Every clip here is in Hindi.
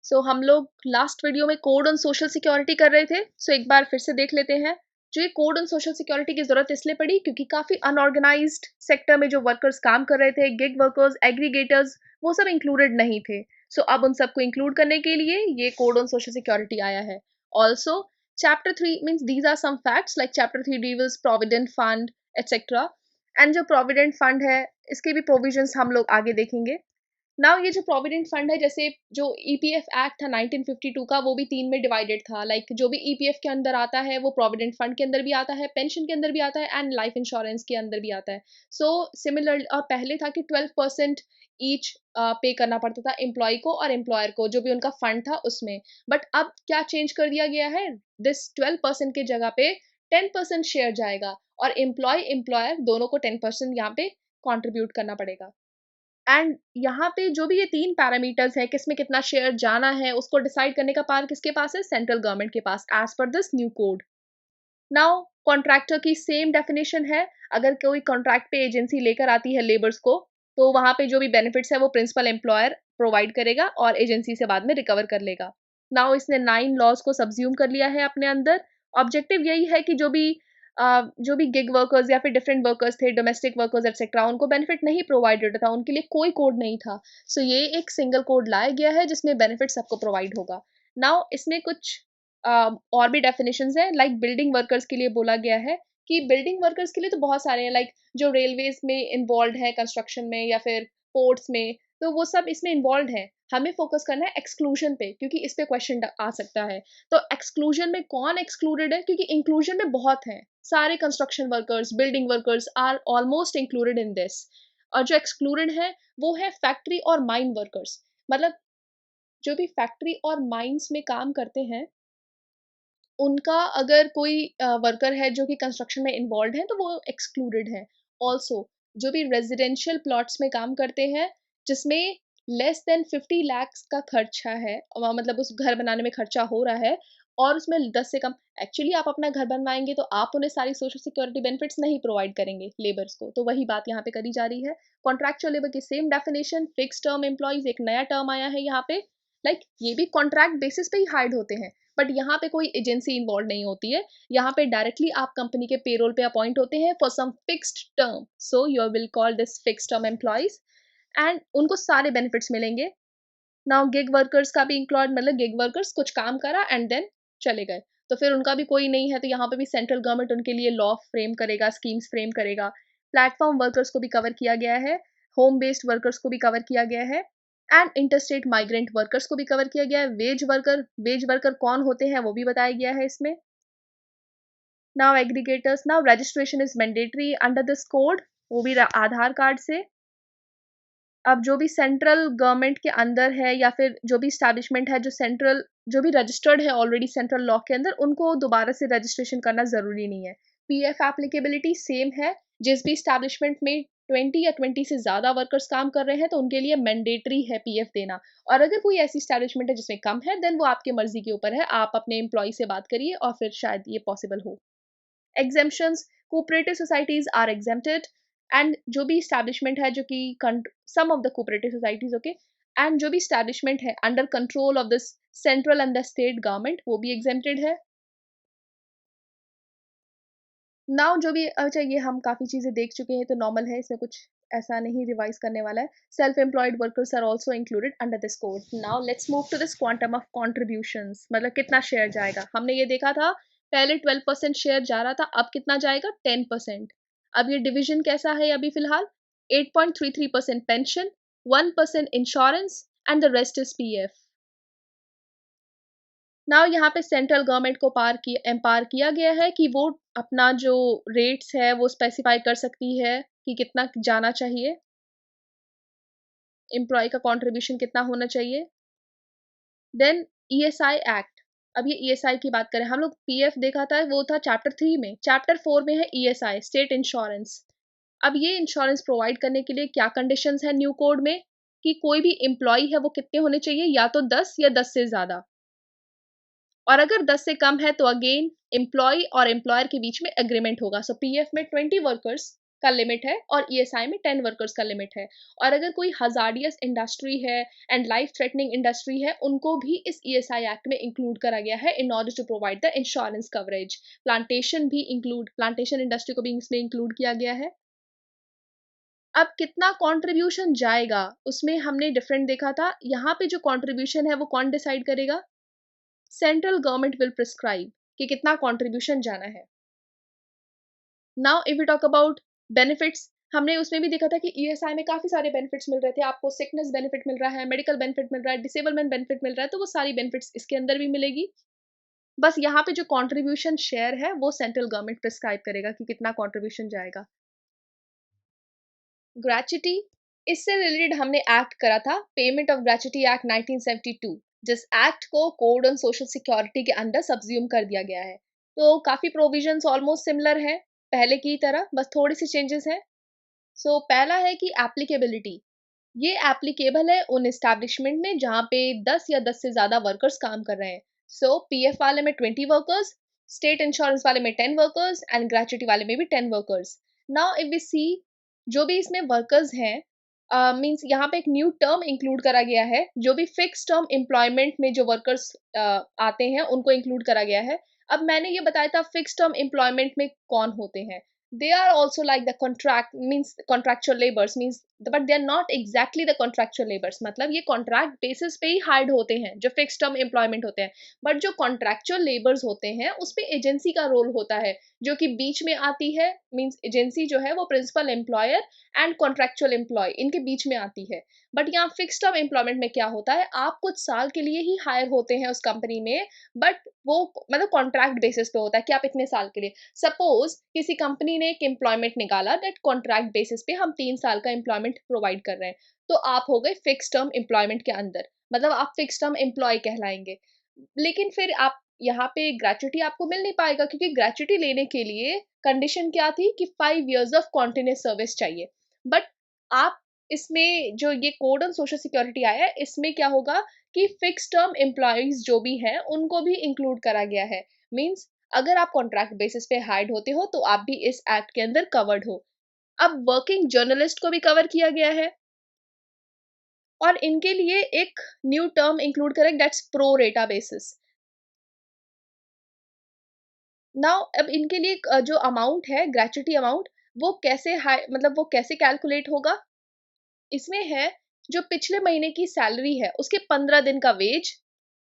सो हम लोग लास्ट वीडियो में कोड ऑन सोशल सिक्योरिटी कर रहे थे, सो एक बार फिर से देख लेते हैं। जो ये कोड ऑन सोशल सिक्योरिटी की जरूरत इसलिए पड़ी क्योंकि काफी अनऑर्गेनाइज्ड सेक्टर में जो वर्कर्स काम कर रहे थे, गिग वर्कर्स, एग्रीगेटर्स, वो सब इंक्लूडेड नहीं थे। सो अब उन सबको इंक्लूड करने के लिए ये कोड ऑन सोशल सिक्योरिटी आया है। Also chapter 3 means these are some facts, like chapter 3 deals provident fund etcetera. And जो प्रोविडेंट फंड है इसके भी प्रोविजंस हम लोग आगे देखेंगे। नाउ ये जो प्रोविडेंट फंड है, जैसे जो ईपीएफ एक्ट था 1952 का, वो भी तीन में डिवाइडेड था। लाइक जो भी ईपीएफ के अंदर आता है वो प्रोविडेंट फंड के अंदर भी आता है, पेंशन के अंदर भी आता है, एंड लाइफ इंश्योरेंस के अंदर भी आता है। सो सिमिलर, और पहले था कि 12% ईच पे करना पड़ता था एम्प्लॉय को और एम्प्लॉयर को, जो भी उनका फंड था उसमें। बट अब क्या चेंज कर दिया गया है, दिस 12% की जगह पे 10% शेयर जाएगा, और एम्प्लॉय एम्प्लॉयर दोनों को 10% यहाँ पे कॉन्ट्रीब्यूट करना पड़ेगा। एंड यहाँ पे जो भी ये तीन पैरामीटर्स है, किसमें कितना शेयर जाना है, उसको डिसाइड करने का पावर किसके पास है, सेंट्रल गवर्नमेंट के पास, as per this new code. Now contractor की सेम डेफिनेशन है। अगर कोई कॉन्ट्रैक्ट पे एजेंसी लेकर आती है लेबर्स को, तो वहां पे जो भी बेनिफिट्स है वो प्रिंसिपल एम्प्लॉयर प्रोवाइड करेगा और एजेंसी से बाद में रिकवर कर लेगा। नाउ इसने 9 लॉज को सब्ज्यूम कर लिया है अपने अंदर। ऑब्जेक्टिव यही है कि जो भी गिग वर्कर्स या फिर डिफरेंट वर्कर्स थे, डोमेस्टिक वर्कर्स एक्सेट्रा, उनको बेनिफिट नहीं प्रोवाइडेड था, उनके लिए कोई कोड नहीं था। सो ये एक सिंगल कोड लाया गया है जिसमें बेनिफिट सबको प्रोवाइड होगा। नाउ इसमें कुछ और भी डेफिनेशंस हैं। लाइक बिल्डिंग वर्कर्स के लिए बोला गया है कि बिल्डिंग वर्कर्स के लिए तो बहुत सारे हैं, लाइक जो रेलवेज में इन्वॉल्व है कंस्ट्रक्शन में या फिर पोर्ट्स में, तो वो सब इसमें इन्वॉल्व है। हमें फोकस करना है एक्सक्लूजन पे, क्योंकि इस पे क्वेश्चन आ सकता है। तो एक्सक्लूजन में कौन एक्सक्लूडेड है, क्योंकि इंक्लूजन में बहुत हैं, सारे construction workers, building workers are almost included in this. और जो एक्सक्लूडेड है वो है फैक्ट्री और माइन वर्कर्स। मतलब जो भी फैक्ट्री और माइंस में काम करते हैं, उनका अगर कोई वर्कर है जो कि कंस्ट्रक्शन में इन्वॉल्व है तो वो एक्सक्लूडेड है। ऑल्सो जो भी रेजिडेंशियल प्लॉट्स में काम करते हैं, जिसमें लेस देन 50 lakhs का खर्चा है, मतलब उस घर बनाने में खर्चा हो रहा है, और उसमें 10 से कम, एक्चुअली आप अपना घर बनवाएंगे तो आप उन्हें सारी सोशल सिक्योरिटी बेनिफिट्स नहीं प्रोवाइड करेंगे लेबर्स को, तो वही बात यहाँ पे करी जा रही है। कॉन्ट्रैक्चुअल लेबर की same definition, fix term employees एक नया टर्म आया है यहाँ पे। ये भी कॉन्ट्रैक्ट बेसिस पे ही हायर्ड होते हैं, बट यहाँ पे कोई एजेंसी इन्वॉल्व नहीं होती है। यहाँ पे डायरेक्टली आप कंपनी के पेरोल पे अपॉइंट होते हैं for some fixed term, so you will call this fixed term employees, and उनको सारे बेनिफिट्स मिलेंगे। नाउ गिग वर्कर्स का भी इंक्लूड, मतलब गिग वर्कर्स कुछ काम करा एंड देन चले गए, तो फिर उनका भी कोई नहीं है, तो यहाँ पे भी सेंट्रल गवर्नमेंट उनके लिए लॉ फ्रेम करेगा, स्कीम्स फ्रेम करेगा। प्लेटफॉर्म वर्कर्स को भी कवर किया गया है, होम बेस्ड वर्कर्स को भी कवर किया गया है, एंड इंटरस्टेट माइग्रेंट वर्कर्स को भी कवर किया गया है। वेज वर्कर कौन होते हैं वो भी बताया गया है इसमें। Now aggregators, now registration is mandatory under this code, वो भी आधार कार्ड से। अब जो भी सेंट्रल गवर्नमेंट के अंदर है या फिर जो भी स्टैब्लिशमेंट है जो भी रजिस्टर्ड है ऑलरेडी सेंट्रल लॉ के अंदर, उनको दोबारा से रजिस्ट्रेशन करना जरूरी नहीं है। पीएफ एप्लीकेबिलिटी सेम है। जिस भी स्टैब्लिशमेंट में 20 या 20 से ज्यादा वर्कर्स काम कर रहे हैं तो उनके लिए मैंडेटरी है पीएफ देना। और अगर कोई ऐसी स्टैब्लिशमेंट है जिसमें कम है, देन वो आपकी मर्जी के ऊपर है, आप अपने एम्प्लॉय से बात करिए और फिर शायद ये पॉसिबल हो। exemptions, cooperative societies are exempted, and जो भी establishment है जो कि some of the cooperative societies, okay, and जो भी establishment है under control of this central and the state government, वो भी exempted है। नाउ जो भी, अच्छा ये हम काफ़ी चीज़ें देख चुके हैं तो नॉर्मल है, इसमें कुछ ऐसा नहीं रिवाइज करने वाला है। Self employed workers are also included under this code. Now let's move to this quantum of contributions, मतलब कितना शेयर जाएगा। हमने ये देखा था पहले 12% शेयर जा रहा था, अब कितना जाएगा, 10%। अब ये डिविजन कैसा है अभी फिलहाल, 8.33% pension, 1% insurance, and the rest is PF. Now यहाँ पे सेंट्रल गवर्नमेंट को एम्पावर किया गया है कि वो अपना जो रेट्स है वो स्पेसिफाई कर सकती है कि कितना जाना चाहिए, एम्प्लॉय का कंट्रीब्यूशन कितना होना चाहिए। देन ईएसआई एक्ट, अब ये ईएसआई की बात करें, हम लोग पीएफ देखा था वो था चैप्टर 3 में, चैप्टर 4 में है ईएसआई, स्टेट इंश्योरेंस। अब ये इंश्योरेंस प्रोवाइड करने के लिए क्या कंडीशंस है न्यू कोड में, कि कोई भी एम्प्लॉय है वो कितने होने चाहिए, या तो 10 या 10 से ज्यादा, और अगर 10 से कम है तो अगेन एम्प्लॉय और एम्प्लॉयर के बीच में एग्रीमेंट होगा। सो पीएफ में 20 वर्कर्स का लिमिट है और ईएसआई में 10 वर्कर्स का लिमिट है। और अगर कोई हजार्डियस इंडस्ट्री है एंड लाइफ थ्रेटनिंग इंडस्ट्री है, उनको भी इस ईएसआई एक्ट में इंक्लूड करा गया है in order to provide the insurance coverage. Plantation industry को भी इसमें इंक्लूड किया गया है। अब कितना कंट्रीब्यूशन जाएगा उसमें हमने डिफरेंट देखा था। यहाँ पे जो कंट्रीब्यूशन है वो कौन डिसाइड करेगा? सेंट्रल गवर्नमेंट विल प्रिस्क्राइब कि कितना कंट्रीब्यूशन जाना है। Now if we talk about benefits, हमने उसमें भी देखा था कि ईएसआई में काफी सारे बेनिफिट्स मिल रहे थे। आपको सिकनेस बेनिफिट मिल रहा है, मेडिकल बेनिफिट मिल रहा है, डिसेबलमेंट बेनिफिट मिल रहा है, तो वो सारी बेनिफिट्स इसके अंदर भी मिलेगी। बस यहाँ पे जो कंट्रीब्यूशन शेयर है वो सेंट्रल गवर्नमेंट प्रिस्क्राइब करेगा कि कितना कंट्रीब्यूशन जाएगा। ग्रेच्युटी, इससे रिलेटेड हमने एक्ट करा था, पेमेंट ऑफ ग्रेच्युटी एक्ट 1972, जिस एक्ट को कोड ऑन सोशल सिक्योरिटी के अंडर सब्ज्यूम कर दिया गया है। तो काफी प्रोविजंस ऑलमोस्ट सिमिलर हैं पहले की तरह, बस थोड़ी सी चेंजेस हैं। सो पहला है कि एप्लीकेबिलिटी, ये एप्लीकेबल है उन एस्टैब्लिशमेंट में जहाँ पे 10 या 10 से ज़्यादा वर्कर्स काम कर रहे हैं। सो पीएफ वाले में 20 वर्कर्स, स्टेट इंश्योरेंस वाले में 10 वर्कर्स एंड ग्रेच्युटी वाले में भी 10 वर्कर्स। नाउ इफ वी सी, जो भी इसमें वर्कर्स हैं, मीन्स यहाँ पे एक न्यू टर्म इंक्लूड करा गया है। जो भी फिक्स टर्म एम्प्लॉयमेंट में जो वर्कर्स आते हैं उनको इंक्लूड करा गया है। अब मैंने ये बताया था फिक्स टर्म एम्प्लॉयमेंट में कौन होते हैं। They are also like the contractual laborers means, but they are not exactly the contractual laborers। मतलब ये कॉन्ट्रैक्ट बेसिस पे ही हायर्ड होते हैं जो फिक्स टर्म एम्प्लॉयमेंट होते हैं। बट जो कॉन्ट्रैक्चुअल लेबर्स होते हैं उस पे एजेंसी का रोल होता है, जो कि बीच में आती है। मींस एजेंसी जो है वो principal employer and contractual employ इनके बीच में आती है। बट यहाँ फिक्स टर्म एम्प्लॉयमेंट में क्या होता है, आप कुछ साल के लिए ही हायर होते हैं उस कंपनी में, बट वो मतलब कॉन्ट्रैक्ट बेसिस पे होता है कि आप इतने साल के लिए। सपोज किसी कंपनी ने एक एम्प्लॉयमेंट निकाला दैट कॉन्ट्रैक्ट बेसिस पे हम 3 साल का एम्प्लॉयमेंट प्रोवाइड कर रहे हैं, तो आप हो गए फिक्स टर्म एम्प्लॉयमेंट के अंदर, मतलब आप फिक्स टर्म एम्प्लॉय कहलाएंगे। लेकिन फिर आप यहाँ पे ग्रेच्युटी आपको मिल नहीं पाएगा, क्योंकि ग्रेच्युटी लेने के लिए कंडीशन क्या थी कि 5 years ऑफ कॉन्टिन्यूस सर्विस चाहिए। बट आप इसमें जो ये कोड ऑन सोशल सिक्योरिटी आया है इसमें क्या होगा कि फिक्स टर्म एम्प्लॉयज जो भी हैं उनको भी इंक्लूड करा गया है। मींस अगर आप कॉन्ट्रैक्ट बेसिस पे हायर्ड होते हो तो आप भी इस एक्ट के अंदर कवर्ड हो। अब वर्किंग जर्नलिस्ट को भी कवर किया गया है और इनके लिए एक न्यू टर्म इंक्लूड करें, दैट्स प्रो रेटा बेसिस। नाउ अब इनके लिए जो अमाउंट है ग्रेच्युटी अमाउंट, वो कैसे हाई मतलब वो कैसे कैलकुलेट होगा, इसमें है जो पिछले महीने की सैलरी है उसके 15 दिन का wage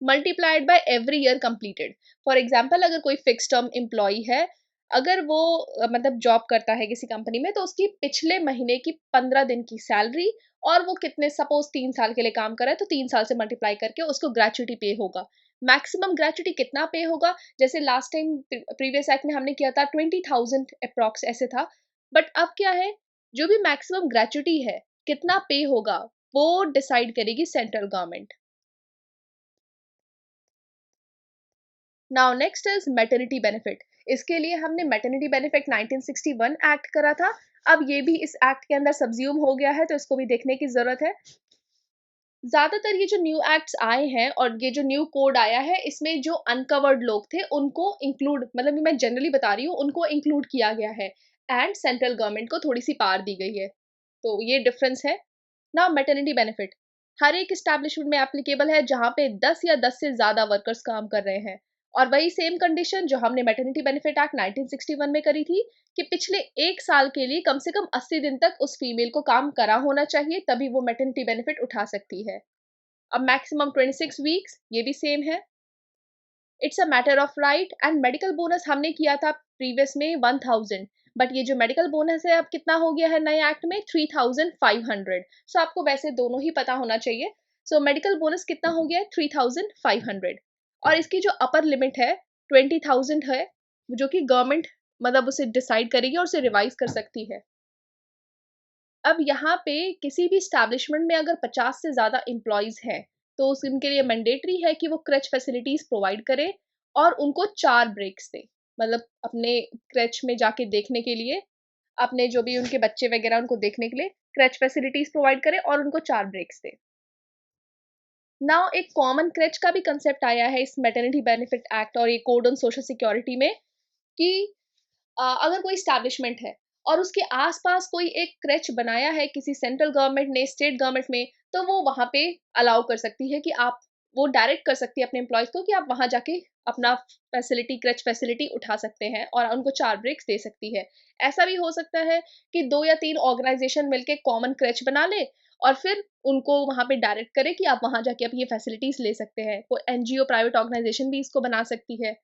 multiplied by every year completed. For example अगर कोई फिक्स टर्म एम्प्लॉय है, अगर वो मतलब जॉब करता है किसी कंपनी में, तो उसकी पिछले महीने की 15 दिन की सैलरी और वो कितने सपोज 3 साल के लिए काम कर रहा है तो 3 साल से मल्टीप्लाई करके उसको ग्रेच्युटी पे होगा। मैक्सिमम ग्रेच्युटी कितना पे होगा, जैसे लास्ट टाइम प्रीवियस एक्ट में हमने किया था 20,000 अप्रॉक्स ऐसे था। बट अब क्या है, जो भी मैक्सिमम ग्रेच्युटी है कितना पे होगा वो डिसाइड करेगी central government. Now next is maternity benefit. इसके लिए हमने मैटरनिटी बेनिफिट 1961 एक्ट करा था। अब ये भी इस एक्ट के अंदर सब्ज्यूम हो गया है, तो इसको भी देखने की जरूरत है। ज्यादातर ये जो न्यू एक्ट्स आए हैं और ये जो न्यू कोड आया है इसमें जो अनकवर्ड लोग थे उनको इंक्लूड, मतलब मैं जनरली बता रही हूँ, उनको इंक्लूड किया गया है एंड सेंट्रल गवर्नमेंट को थोड़ी सी पावर दी गई है। तो ये डिफरेंस है। ना मैटरनिटी बेनिफिट हर एक एस्टैब्लिशमेंट में एप्लीकेबल है जहाँ पे 10 या 10 से ज्यादा वर्कर्स काम कर रहे हैं। और वही सेम कंडीशन जो हमने मैटरनिटी बेनिफिट एक्ट 1961 में करी थी कि पिछले 1 साल के लिए कम से कम 80 दिन तक उस फीमेल को काम करा होना चाहिए, तभी वो मैटरनिटी बेनिफिट उठा सकती है। अब मैक्सिमम 26 वीक्स, ये भी सेम है। It's a matter of right. And medical bonus हमने किया था प्रीवियस में 1000, बट ये जो मेडिकल बोनस है अब कितना हो गया है नए एक्ट में 3500। सो आपको वैसे दोनों ही पता होना चाहिए। सो मेडिकल बोनस कितना हो गया है 3500, और इसकी जो अपर लिमिट है 20,000 है, जो कि गवर्नमेंट मतलब उसे डिसाइड करेगी और उसे रिवाइज कर सकती है। अब यहाँ पे किसी भी स्टैब्लिशमेंट में अगर 50 से ज़्यादा एम्प्लॉयज़ हैं, तो उनके लिए मैंडेटरी है कि वो क्रच फैसिलिटीज़ प्रोवाइड करें और उनको 4 ब्रेक्स दें। मतलब अपने क्रच में जाके देखने के लिए, अपने जो भी उनके बच्चे वगैरह उनको देखने के लिए क्रच फैसिलिटीज़ प्रोवाइड करें और उनको 4 ब्रेक्स दें। नाउ एक कॉमन क्रच का भी कंसेप्ट आया है इस मैटरनिटी बेनिफिट एक्ट और ये कोड ऑन सोशल सिक्योरिटी में कि अगर कोई स्टैब्लिशमेंट है और उसके आस-पास कोई एक क्रेच बनाया है किसी सेंट्रल गवर्नमेंट ने, स्टेट गवर्नमेंट में, तो वो वहाँ पे अलाउ कर सकती है कि आप वो डायरेक्ट कर सकती है अपने एम्प्लॉइज़ को कि आप वहाँ जाके अपना फैसिलिटी क्रेच फैसिलिटी उठा सकते हैं और उनको 4 ब्रेक्स दे सकती है। ऐसा भी हो सकता है कि 2 या 3 ऑर्गनाइज़ेशन मिलके कॉमन क्रेच बना ले और फिर उनको वहाँ पे डायरेक्ट करे कि आप वहाँ जाके आप ये फैसिलिटीज़ ले सकते हैं। कोई एनजीओ प्राइवेट ऑर्गनाइज़ेशन भी इसको बना सकती है।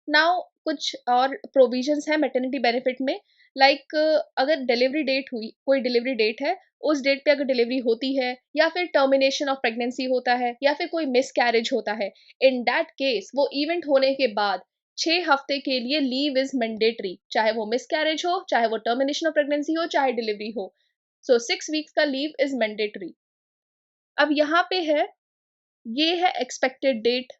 नाउ कुछ और प्रोविजंस हैं मैटरनिटी बेनिफिट में, लाइक अगर डिलीवरी डेट हुई, कोई डिलीवरी डेट है, उस डेट पे अगर डिलीवरी होती है या फिर टर्मिनेशन ऑफ प्रेगनेंसी होता है या फिर कोई मिसकैरेज होता है, इन दैट केस वो इवेंट होने के बाद 6 हफ्ते के लिए लीव इज मैंडेटरी, चाहे वो मिसकैरेज हो, चाहे वो टर्मिनेशन ऑफ प्रेगनेंसी हो, चाहे डिलीवरी हो। सो 6 वीक्स का लीव इज मैंडेटरी। अब यहाँ पे है, ये है एक्सपेक्टेड डेट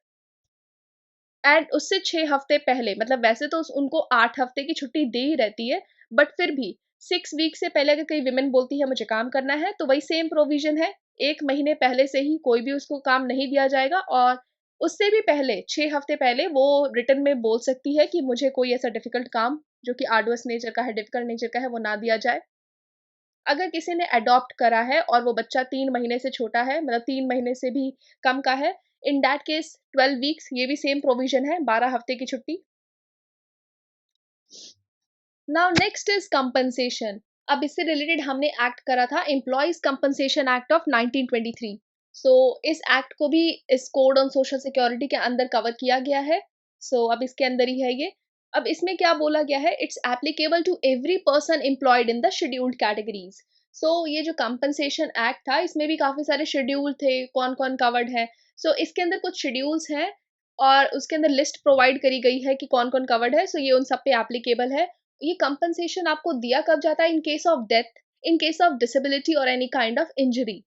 एंड उससे 6 हफ्ते पहले, मतलब वैसे तो उनको 8 हफ्ते की छुट्टी दी ही रहती है, बट फिर भी 6 वीक से पहले अगर कोई विमेन बोलती है मुझे काम करना है, तो वही सेम प्रोविजन है। 1 महीने पहले से ही कोई भी उसको काम नहीं दिया जाएगा और उससे भी पहले 6 हफ्ते पहले वो रिटन में बोल सकती है कि मुझे कोई ऐसा डिफिकल्ट काम जो कि आर्डुअस नेचर का है, डिफिकल्ट नेचर का है, वो ना दिया जाए। अगर किसी ने अडॉप्ट करा है और वो बच्चा 3 महीने से छोटा है, मतलब 3 महीने से भी कम का है, इन दैट केस 12 वीक्स, ये भी सेम प्रोविजन है, 12 हफ्ते की छुट्टी। Now next is compensation. अब इससे रिलेटेड हमने एक्ट करा था एम्प्लॉयज कंपनसेशन एक्ट ऑफ 1923। सो इस एक्ट को भी इस कोड ऑन सोशल सिक्योरिटी के अंदर कवर किया गया है। अब इसके अंदर ही है ये। अब इसमें क्या बोला गया है, it's applicable to every person employed in the scheduled categories. ये जो कंपनसेशन एक्ट था, इसमें भी काफी सारे शेड्यूल थे, कौन कौन कवर्ड है। इसके अंदर कुछ शेड्यूल्स हैं और उसके अंदर लिस्ट प्रोवाइड करी गई है कि कौन कौन कवर्ड है, ये उन सब पे एप्लीकेबल है। ये कंपनसेशन आपको दिया कब जाता है, in case of death, in case of disability और any kind of injury.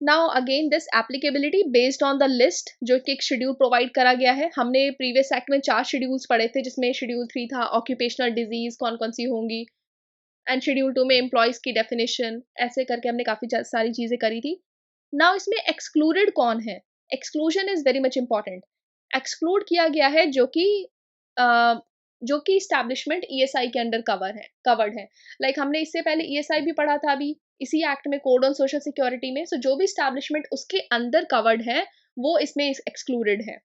Now again this applicability based on the list, जो कि एक शेड्यूल प्रोवाइड करा गया है। हमने प्रीवियस एक्ट में 4 शेड्यूल्स पढ़े थे, जिसमें शेड्यूल 3 था ऑक्यूपेशनल डिजीज कौन कौन सी होंगी, एंड शेड्यूल 2 में एम्प्लॉयज की डेफिनेशन, ऐसे करके हमने काफी सारी चीजें करी थी। नाउ इसमें एक्सक्लूडेड कौन है, exclusion is very much important. Exclude किया गया है जो कि इस्टेब्लिशमेंट ईएसआई के अंडर कवर्ड है। लाइक हमने इससे पहले ईएसआई भी पढ़ा था अभी इसी एक्ट में, कोड ऑन सोशल सिक्योरिटी में। जो भी इस्टेब्लिशमेंट उसके अंदर कवर्ड है, वो इसमें एक्सक्लूडेड है।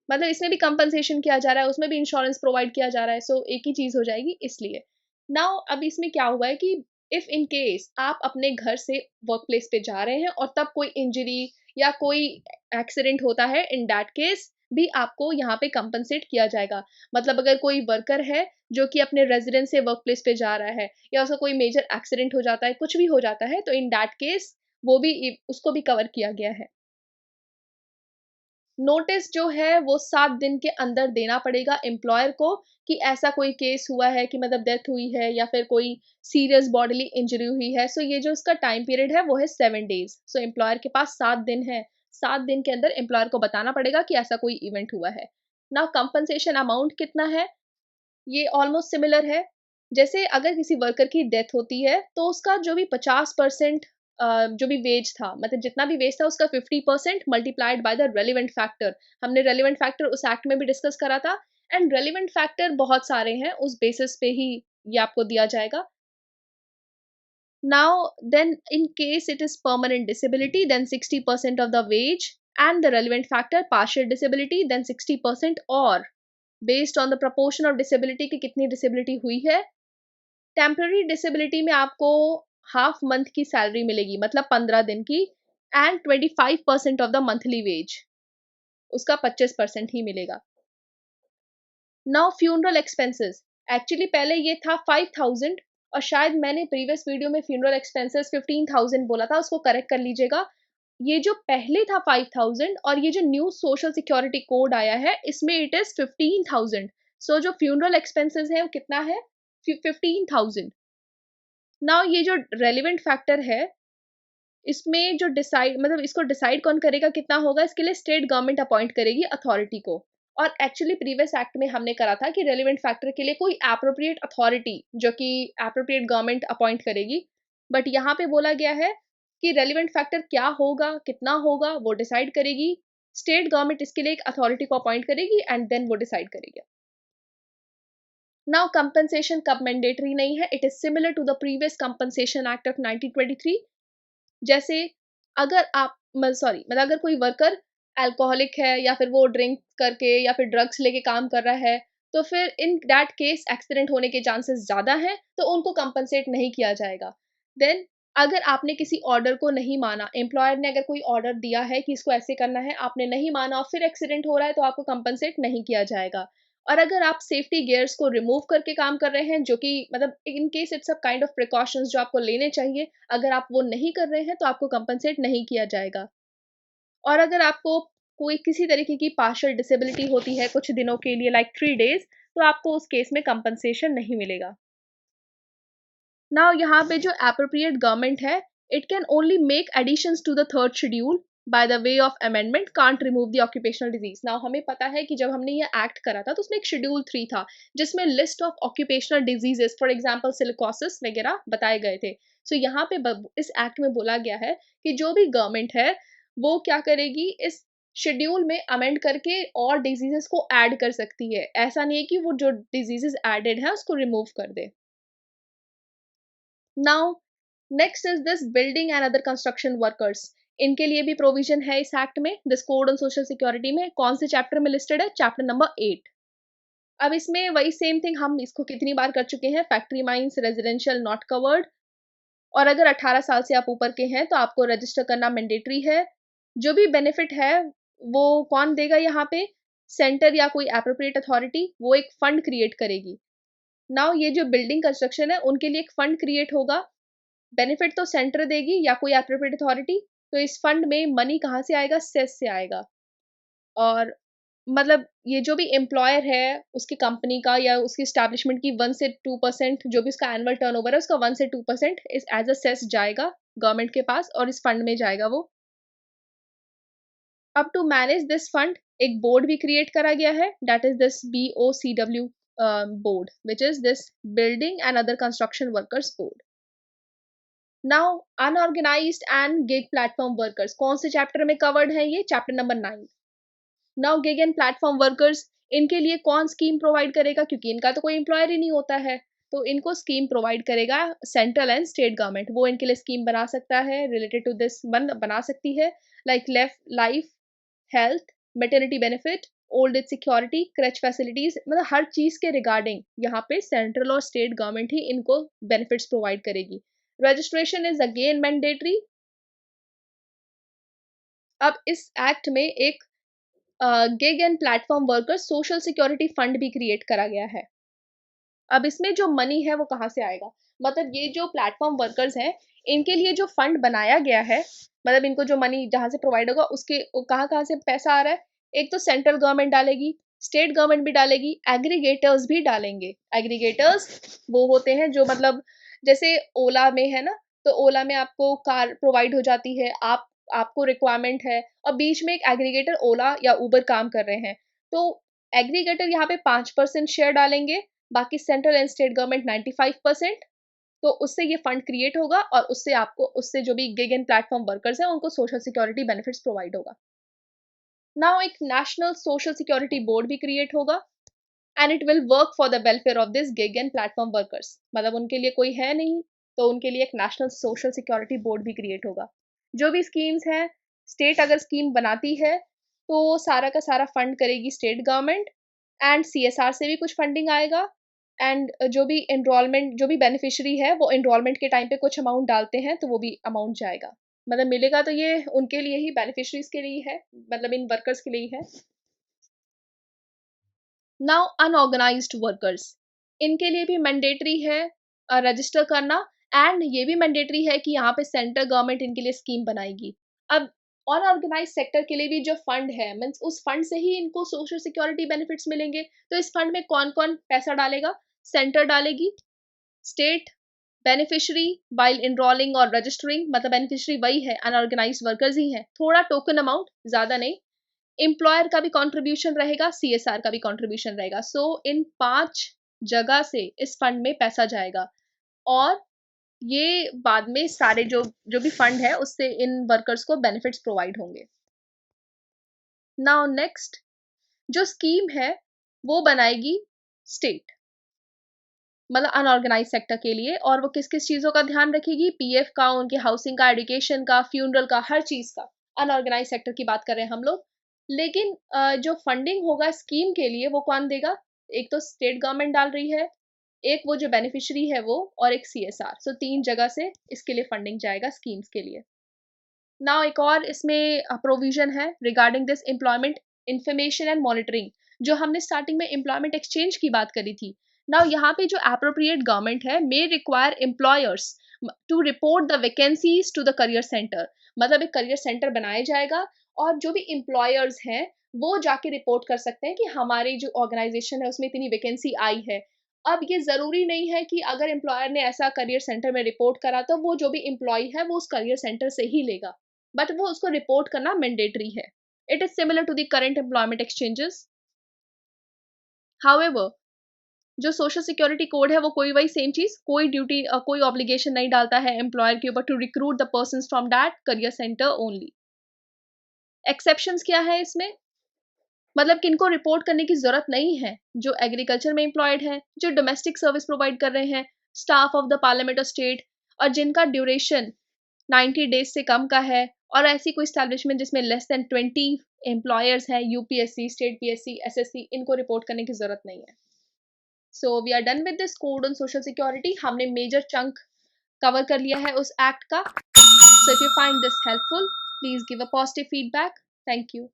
मतलब इसमें भी कंपनसेशन किया जा रहा है, उसमें भी इंश्योरेंस प्रोवाइड किया जा रहा है। एक ही चीज हो जाएगी इसलिए। नाउ अब इसमें क्या हुआ है कि इफ इन केस आप अपने घर से वर्क प्लेस पे जा रहे हैं और तब कोई इंजरी या कोई एक्सीडेंट होता है, इन दैट केस भी आपको यहाँ पे कंपनसेट किया जाएगा। मतलब अगर कोई वर्कर है जो कि अपने रेजिडेंस से वर्क प्लेस पे जा रहा है या उसका कोई मेजर एक्सीडेंट हो जाता है, कुछ भी हो जाता है, तो इन दैट केस वो भी उसको भी कवर किया गया है। नोटिस जो है वो 7 दिन के अंदर देना पड़ेगा एम्प्लॉयर को कि ऐसा कोई केस हुआ है कि मतलब डेथ हुई है या फिर कोई सीरियस बॉडीली इंजरी हुई है। ये जो उसका टाइम पीरियड है वो है 7 डेज। एम्प्लॉयर के पास 7 दिन है, 7 दिन के अंदर एम्प्लॉयर को बताना पड़ेगा कि ऐसा कोई इवेंट हुआ है। नाउ कंपनसेशन अमाउंट कितना है, ये ऑलमोस्ट सिमिलर है। जैसे अगर किसी वर्कर की डेथ होती है तो उसका जो भी 50% जो भी वेज था, मतलब जितना भी वेज था उसका 50% multiplied by the relevant factor. हमने रेलिवेंट फैक्टर उस एक्ट में भी डिस्कस करा था। एंड रेलिवेंट फैक्टर बहुत सारे हैं, उस बेसिस पे ही ये आपको दिया जाएगा। Now then in case it is permanent disability, then 60% of the wage, and the relevant factor partial disability, then 60%, और based on the proportion of disability की कितनी डिसेबिलिटी हुई है। टेम्पररी डिसेबिलिटी में आपको हाफ मंथ की सैलरी मिलेगी, मतलब 15 दिन की, and 25% of the monthly wage, उसका 25% ही मिलेगा। नाउ फ्यूनरल एक्सपेंसेस, एक्चुअली पहले ये था 5000 और शायद मैंने प्रीवियस वीडियो में फ्यूनरल एक्सपेंसेस 15,000 बोला था, उसको करेक्ट कर लीजिएगा। ये जो पहले था 5000 और ये जो न्यू सोशल सिक्योरिटी कोड आया है इसमें इट इज 15,000। जो फ्यूनरल एक्सपेंसेस है वो कितना है, 15,000। नाउ ये जो रेलिवेंट फैक्टर है, इसमें जो डिसाइड, मतलब इसको डिसाइड कौन करेगा कितना होगा, इसके लिए स्टेट गवर्नमेंट अपॉइंट करेगी अथॉरिटी को। और एक्चुअली प्रीवियस एक्ट में हमने करा था कि रेलिवेंट फैक्टर के लिए कोई एप्रोप्रिएट अथॉरिटी जो कि एप्रोप्रिएट गवर्नमेंट अपॉइंट करेगी, बट यहाँ पे बोला गया है कि रेलिवेंट फैक्टर क्या होगा, कितना होगा, वो डिसाइड करेगी स्टेट गवर्नमेंट। इसके लिए एक अथॉरिटी को अपॉइंट करेगी एंड देन वो डिसाइड करेगी। नाउ कंपनसेशन कब मैंडेटरी नहीं है, it is similar to the previous compensation act of 1923। जैसे अगर आप सॉरी मतलब अगर कोई वर्कर अल्कोहलिक है या फिर वो ड्रिंक करके या फिर ड्रग्स लेके काम कर रहा है, तो फिर इन दैट केस एक्सीडेंट होने के चांसेस ज़्यादा हैं, तो उनको कंपनसेट नहीं किया जाएगा। देन अगर आपने किसी ऑर्डर को नहीं माना, एम्प्लॉयर ने अगर कोई ऑर्डर दिया है कि इसको ऐसे करना है, आपने नहीं माना और फिर एक्सीडेंट हो रहा है, तो आपको कंपनसेट नहीं किया जाएगा। और अगर आप सेफ्टी गियर्स को रिमूव करके काम कर रहे हैं, जो कि मतलब in case it's a kind of precautions जो आपको लेने चाहिए, अगर आप वो नहीं कर रहे हैं तो आपको कंपनसेट नहीं किया जाएगा। और अगर आपको कोई किसी तरीके की पार्शियल डिसेबिलिटी होती है कुछ दिनों के लिए लाइक 3 डेज, तो आपको उस केस में कंपनसेशन नहीं मिलेगा। नाउ यहाँ पे जो एप्रोप्रिएट गवर्नमेंट है, it can only make additions to the third schedule by the way of amendment, can't remove the occupational disease. Now हमें पता है कि जब हमने ये एक्ट करा था तो उसमें एक शेड्यूल 3 था, जिसमें list of occupational diseases for example silicosis वगैरह बताए गए थे। सो यहाँ पे इस एक्ट में बोला गया है कि जो भी गवर्नमेंट है वो क्या करेगी, इस शेड्यूल में अमेंड करके और डिजीजेस को ऐड कर सकती है। ऐसा नहीं है कि वो जो डिजीजेस एडेड है उसको रिमूव कर दे। Now next is this building and other construction workers. इनके लिए भी प्रोविजन है इस एक्ट में, this code on social security में। कौन से चैप्टर में लिस्टेड है? Chapter number 8। अब इसमें वही सेम थिंग, हम इसको कितनी बार कर चुके हैं, factory mines residential not covered. और अगर 18 साल से आप ऊपर के हैं तो आपको रजिस्टर करना मैंडेटरी है। जो भी बेनिफिट है वो कौन देगा यहाँ पे? सेंटर या कोई एप्रोप्रिएट अथॉरिटी, वो एक फंड क्रिएट करेगी। नाउ ये जो बिल्डिंग कंस्ट्रक्शन है उनके लिए एक फंड क्रिएट होगा। बेनिफिट तो सेंटर देगी या कोई एप्रोप्रिएट अथॉरिटी। तो इस फंड में मनी कहाँ से आएगा? सेस से आएगा। और मतलब ये जो भी एम्प्लॉयर है उसकी कंपनी का या उसकी स्टैब्लिशमेंट की 1 से 2% जो भी उसका एनुअल टर्नओवर है उसका 1 से 2% इस एज अ सेस जाएगा गवर्नमेंट के पास और इस फंड में जाएगा वो। अब टू मैनेज दिस फंड एक बोर्ड भी क्रिएट करा गया है, that is this BOCW board, which is this building and other construction workers board. Now unorganised and gig platform workers कौन से चैप्टर में कवर्ड है? ये chapter number 9। Now gig and platform workers, इनके लिए कौन स्कीम प्रोवाइड करेगा? क्योंकि इनका तो कोई एम्प्लॉयर ही नहीं होता है, तो इनको स्कीम प्रोवाइड करेगा सेंट्रल एंड स्टेट गवर्नमेंट। वो इनके लिए स्कीम बना सकता है, रिलेटेड टू दिस बना सकती है, like left life, health, maternity benefit, old age security, creche facilities, मतलब हर चीज के रिगार्डिंग यहाँ पे सेंट्रल और स्टेट गवर्नमेंट ही इनको बेनिफिट्स प्रोवाइड करेगी। Registration is again mandatory. अब इस एक्ट में एक gig and platform workers social security fund भी क्रिएट करा गया है। अब इसमें जो मनी है वो कहाँ से आएगा? मतलब ये जो प्लेटफॉर्म वर्कर्स हैं इनके लिए जो फंड बनाया गया है, मतलब इनको जो मनी जहाँ से प्रोवाइड होगा उसके कहाँ कहाँ से पैसा आ रहा है? एक तो सेंट्रल गवर्नमेंट डालेगी, स्टेट गवर्नमेंट भी डालेगी, एग्रीगेटर्स भी डालेंगे। एग्रीगेटर्स वो होते हैं जो मतलब जैसे ओला में है ना, तो ओला में आपको कार प्रोवाइड हो जाती है, आपको रिक्वायरमेंट है और बीच में एक एग्रीगेटर ओला या उबर काम कर रहे हैं, तो एग्रीगेटर यहाँ पे 5% शेयर डालेंगे, बाकी सेंट्रल एंड स्टेट गवर्नमेंट 95%। तो उससे ये फंड क्रिएट होगा और उससे आपको उससे जो भी गिग एंड प्लेटफॉर्म वर्कर्स हैं उनको सोशल सिक्योरिटी बेनिफिट्स प्रोवाइड होगा। नाउ एक नेशनल सोशल सिक्योरिटी बोर्ड भी क्रिएट होगा and it will work for the welfare of this gig and platform workers. मतलब उनके लिए कोई है नहीं, तो उनके लिए एक नेशनल सोशल सिक्योरिटी बोर्ड भी क्रिएट होगा। जो भी स्कीम्स हैं, स्टेट अगर स्कीम बनाती है तो सारा का सारा फंड करेगी स्टेट गवर्नमेंट, एंड CSR से भी कुछ फंडिंग आएगा। एंड जो भी एनरोलमेंट जो भी बेनिफिशियरी है वो एनरोलमेंट के टाइम पे कुछ अमाउंट डालते हैं तो वो भी अमाउंट जाएगा। मतलब मिलेगा तो ये उनके लिए ही, बेनिफिशरीज के लिए है, मतलब इन वर्कर्स के लिए ही है। नाउ अनऑर्गेनाइज्ड वर्कर्स, इनके लिए भी मैंडेटरी है रजिस्टर करना, एंड ये भी मैंडेटरी है कि यहाँ पे सेंट्रल गवर्नमेंट इनके लिए स्कीम बनाएगी। अब अनऑर्गेनाइज सेक्टर के लिए भी जो फंड है मीन्स उस फंड से ही इनको सोशल सिक्योरिटी बेनिफिट्स मिलेंगे। तो इस फंड में कौन कौन पैसा डालेगा? सेंटर डालेगी, स्टेट बेनिफिशियरी वाइल इनरोलिंग और रजिस्टरिंग, मतलब बेनिफिशियरी वही है, अनऑर्गेनाइज वर्कर्स ही है, थोड़ा टोकन अमाउंट, ज्यादा नहीं। एम्प्लॉयर का भी कंट्रीब्यूशन रहेगा, CSR का भी कंट्रीब्यूशन रहेगा। सो इन 5 जगह से इस फंड में पैसा जाएगा और ये बाद में सारे जो जो भी फंड है उससे इन वर्कर्स को बेनिफिट्स प्रोवाइड होंगे। नाउ नेक्स्ट जो स्कीम है वो बनाएगी स्टेट। मतलब अनऑर्गेनाइज सेक्टर के लिए। और वो किस किस चीज़ों का ध्यान रखेगी? पीएफ का, उनके हाउसिंग का, एजुकेशन का, फ्यूनरल का, हर चीज़ का। अनऑर्गेनाइज सेक्टर की बात कर रहे हैं हम लोग। लेकिन जो फंडिंग होगा स्कीम के लिए वो कौन देगा? एक तो स्टेट गवर्नमेंट डाल रही है, एक वो जो बेनिफिशियरी है वो, और एक सीएसआर। सो 3 जगह से इसके लिए फंडिंग जाएगा स्कीम्स के लिए। नाउ एक और इसमें प्रोविजन है regarding this employment information and monitoring, जो हमने स्टार्टिंग में एम्प्लॉयमेंट एक्सचेंज की बात करी थी। नाउ यहाँ पे जो एप्रोप्रिएट गवर्नमेंट है may require employers to report the vacancies to the career centre. मतलब एक करियर सेंटर बनाया जाएगा और जो भी एम्प्लॉयर्स हैं वो जाके रिपोर्ट कर सकते हैं कि हमारी जो ऑर्गेनाइजेशन है उसमें इतनी वैकेंसी आई है। अब ये ज़रूरी नहीं है कि अगर एम्प्लॉयर ने ऐसा करियर सेंटर में रिपोर्ट करा तो वो जो भी एम्प्लॉय है वो उस करियर सेंटर से ही लेगा, बट वो उसको रिपोर्ट करना मैंडेटरी है। It is similar to the current employment exchanges. However जो सोशल सिक्योरिटी कोड है वो कोई वही सेम चीज, कोई ड्यूटी कोई ऑब्लिगेशन नहीं डालता है एम्प्लॉयर के ऊपर to recruit the person from that career centre only. Exceptions क्या है इसमें? मतलब किनको रिपोर्ट करने की जरूरत नहीं है? जो एग्रीकल्चर में एम्प्लॉयड है, जो डोमेस्टिक सर्विस प्रोवाइड कर रहे हैं, स्टाफ ऑफ द पार्लियामेंट और स्टेट, और जिनका ड्यूरेशन 90 डेज से कम का है, और ऐसी कोई स्टैब्लिशमेंट जिसमें लेस देन 20 एम्प्लॉयर्स हैं, यूपीएससी, स्टेट पीएससी, एसएससी, इनको रिपोर्ट करने की जरूरत नहीं है। So we are done with this code on social security. हमने मेजर चंक कवर कर लिया है उस एक्ट का। So if you find this helpful, please give a positive feedback. Thank you.